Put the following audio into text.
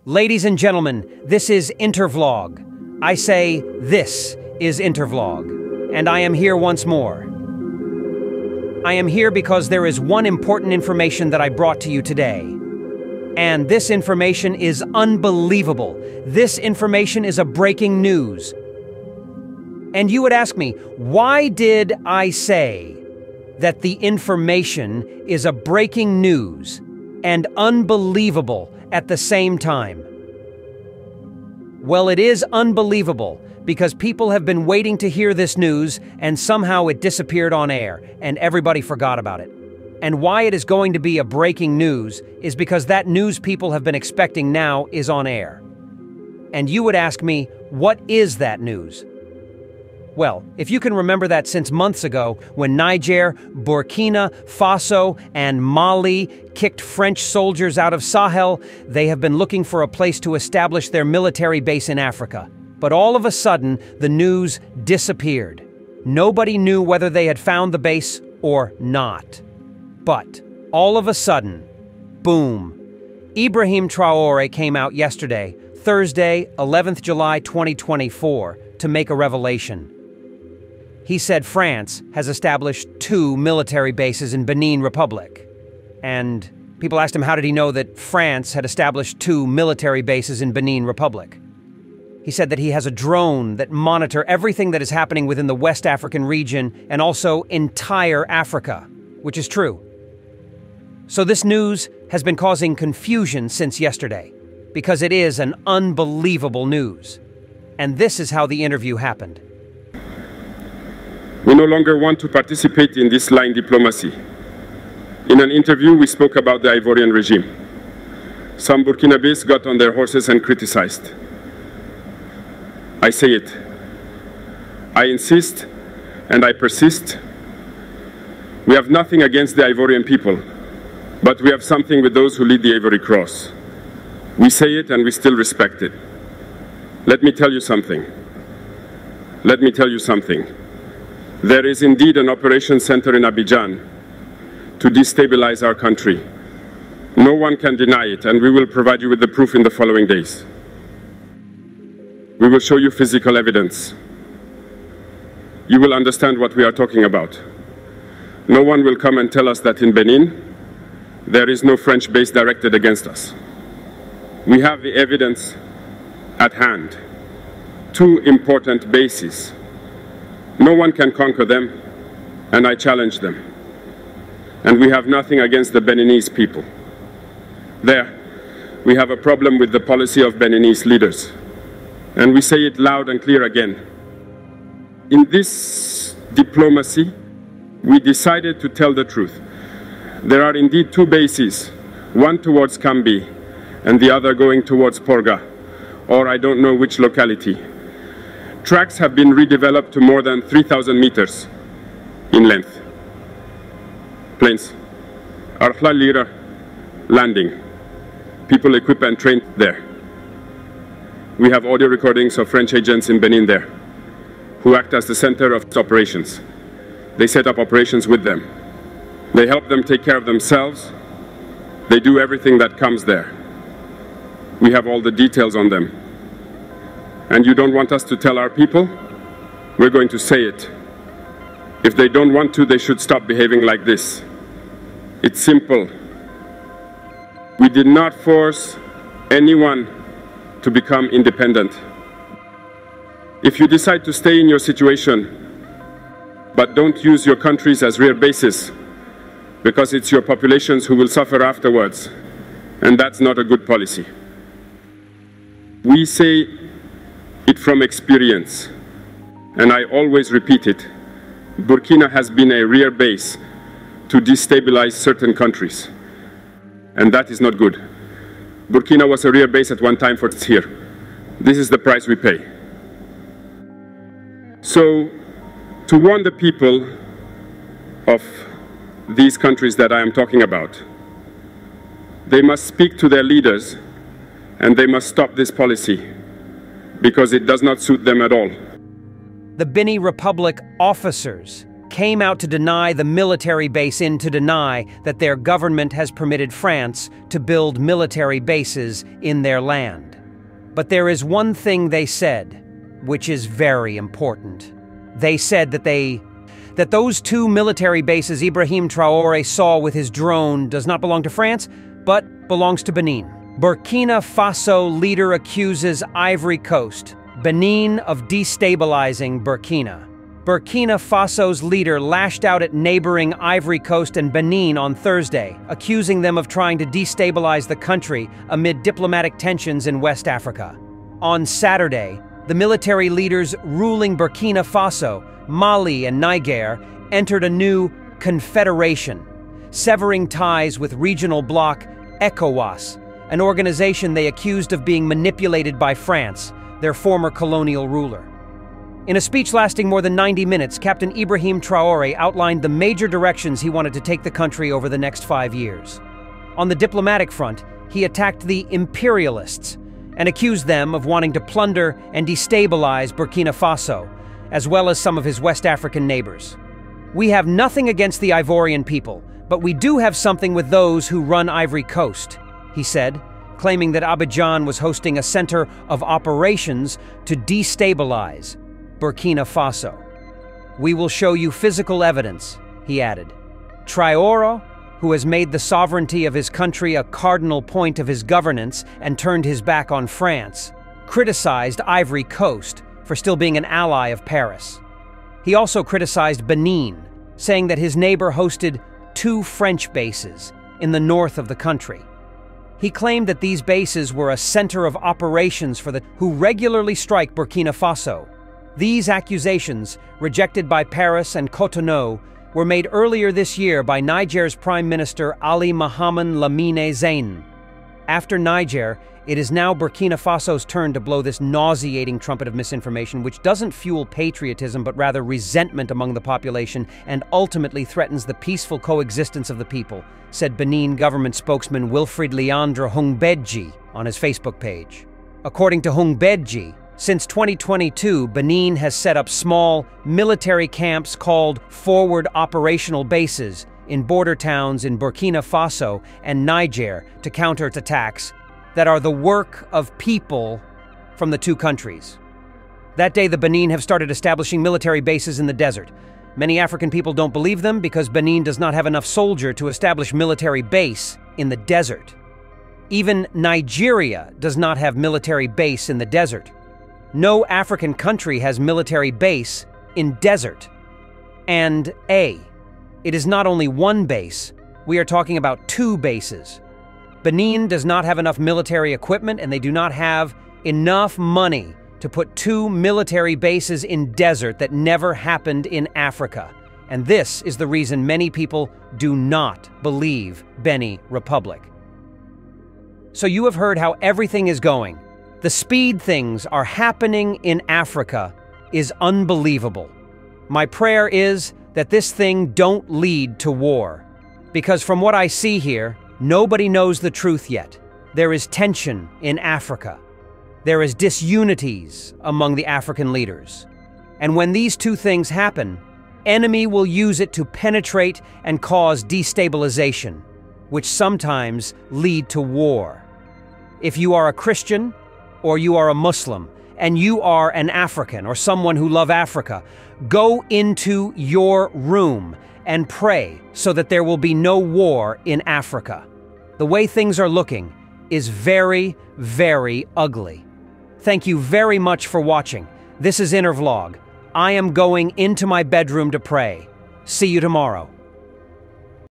Ladies and gentlemen, this is Intervlog. I say this is Intervlog, and I am here once more. I am here because there is one important information that I brought to you today. And this information is unbelievable. This information is a breaking news. And you would ask me, why did I say that the information is a breaking news and unbelievable at the same time? Well, it is unbelievable because people have been waiting to hear this news and somehow it disappeared on air and everybody forgot about it. And why it is going to be a breaking news is because that news people have been expecting now is on air. And you would ask me, what is that news? Well, if you can remember that since months ago, when Niger, Burkina Faso, and Mali kicked French soldiers out of Sahel, they have been looking for a place to establish their military base in Africa. But all of a sudden, the news disappeared. Nobody knew whether they had found the base or not. But all of a sudden, boom, Ibrahim Traore came out yesterday, Thursday, 11th July 2024, to make a revelation. He said France has established 2 military bases in Benin Republic. And people asked him how did he know that France had established 2 military bases in Benin Republic. He said that he has a drone that monitor everything that is happening within the West African region and also entire Africa, which is true. So this news has been causing confusion since yesterday, because it is an unbelievable news. And this is how the interview happened. We no longer want to participate in this line diplomacy. In an interview, we spoke about the Ivorian regime. Some Burkinabés got on their horses and criticized. I say it. I insist and I persist. We have nothing against the Ivorian people, but we have something with those who lead the Ivory Cross. We say it and we still respect it. Let me tell you something. Let me tell you something. There is indeed an operation center in Abidjan to destabilize our country. No one can deny it, and we will provide you with the proof in the following days. We will show you physical evidence. You will understand what we are talking about. No one will come and tell us that in Benin, there is no French base directed against us. We have the evidence at hand. 2 important bases. No one can conquer them, and I challenge them. And we have nothing against the Beninese people. There, we have a problem with the policy of Beninese leaders. And we say it loud and clear again. In this diplomacy, we decided to tell the truth. There are indeed 2 bases, one towards Kambi and the other going towards Porga, or I don't know which locality. Tracks have been redeveloped to more than 3,000 meters in length. Planes. Arkhla Lira landing. People equipped and trained there. We have audio recordings of French agents in Benin there, who act as the center of operations. They set up operations with them. They help them take care of themselves. They do everything that comes there. We have all the details on them. And you don't want us to tell our people? We're going to say it. If they don't want to, they should stop behaving like this. It's simple. We did not force anyone to become independent. If you decide to stay in your situation, but don't use your countries as rear bases, because it's your populations who will suffer afterwards, and that's not a good policy. We say it from experience, and I always repeat it. Burkina has been a rear base to destabilize certain countries, and that is not good. Burkina was a rear base at one time for here. This is the price we pay. So, to warn the people of these countries that I am talking about, they must speak to their leaders and they must stop this policy because it does not suit them at all. The Benin Republic officers came out to deny the military base to deny that their government has permitted France to build military bases in their land. But there is one thing they said, which is very important. They said that those 2 military bases Ibrahim Traore saw with his drone does not belong to France, but belongs to Benin. Burkina Faso leader accuses Ivory Coast, Benin of destabilizing Burkina. Burkina Faso's leader lashed out at neighboring Ivory Coast and Benin on Thursday, accusing them of trying to destabilize the country amid diplomatic tensions in West Africa. On Saturday, the military leaders ruling Burkina Faso, Mali, and Niger entered a new confederation, severing ties with regional bloc ECOWAS, an organization they accused of being manipulated by France, their former colonial ruler. In a speech lasting more than 90 minutes, Captain Ibrahim Traore outlined the major directions he wanted to take the country over the next 5 years. On the diplomatic front, he attacked the imperialists and accused them of wanting to plunder and destabilize Burkina Faso, as well as some of his West African neighbors. "We have nothing against the Ivorian people, but we do have something with those who run Ivory Coast," he said, claiming that Abidjan was hosting a center of operations to destabilize Burkina Faso. "We will show you physical evidence," he added. Traore, who has made the sovereignty of his country a cardinal point of his governance and turned his back on France, criticized Ivory Coast for still being an ally of Paris. He also criticized Benin, saying that his neighbor hosted 2 French bases in the north of the country. He claimed that these bases were a center of operations for who regularly strike Burkina Faso. These accusations, rejected by Paris and Cotonou, were made earlier this year by Niger's Prime Minister Ali Mohamed Lamine Zain. After Niger, it is now Burkina Faso's turn to blow this nauseating trumpet of misinformation, which doesn't fuel patriotism but rather resentment among the population and ultimately threatens the peaceful coexistence of the people, said Benin government spokesman Wilfried Leandre Hungbeji on his Facebook page. According to Hungbeji, since 2022, Benin has set up small military camps called forward operational bases in border towns in Burkina Faso and Niger to counter attacks that are the work of people from the 2 countries. That day, the Benin have started establishing military bases in the desert. Many African people don't believe them because Benin does not have enough soldier to establish military base in the desert. Even Nigeria does not have military base in the desert. No African country has military base in desert. And it is not only 1 base, we are talking about 2 bases. Benin does not have enough military equipment and they do not have enough money to put 2 military bases in desert that never happened in Africa. And this is the reason many people do not believe Benin Republic. So you have heard how everything is going. The speed things are happening in Africa is unbelievable. My prayer is that this thing don't lead to war. Because from what I see here, nobody knows the truth yet. There is tension in Africa. There is disunities among the African leaders. And when these 2 things happen, enemy will use it to penetrate and cause destabilization, which sometimes lead to war. If you are a Christian, or you are a Muslim, and you are an African or someone who loves Africa, go into your room and pray so that there will be no war in Africa. The way things are looking is very, very ugly. Thank you very much for watching. This is Inner Vlog. I am going into my bedroom to pray. See you tomorrow.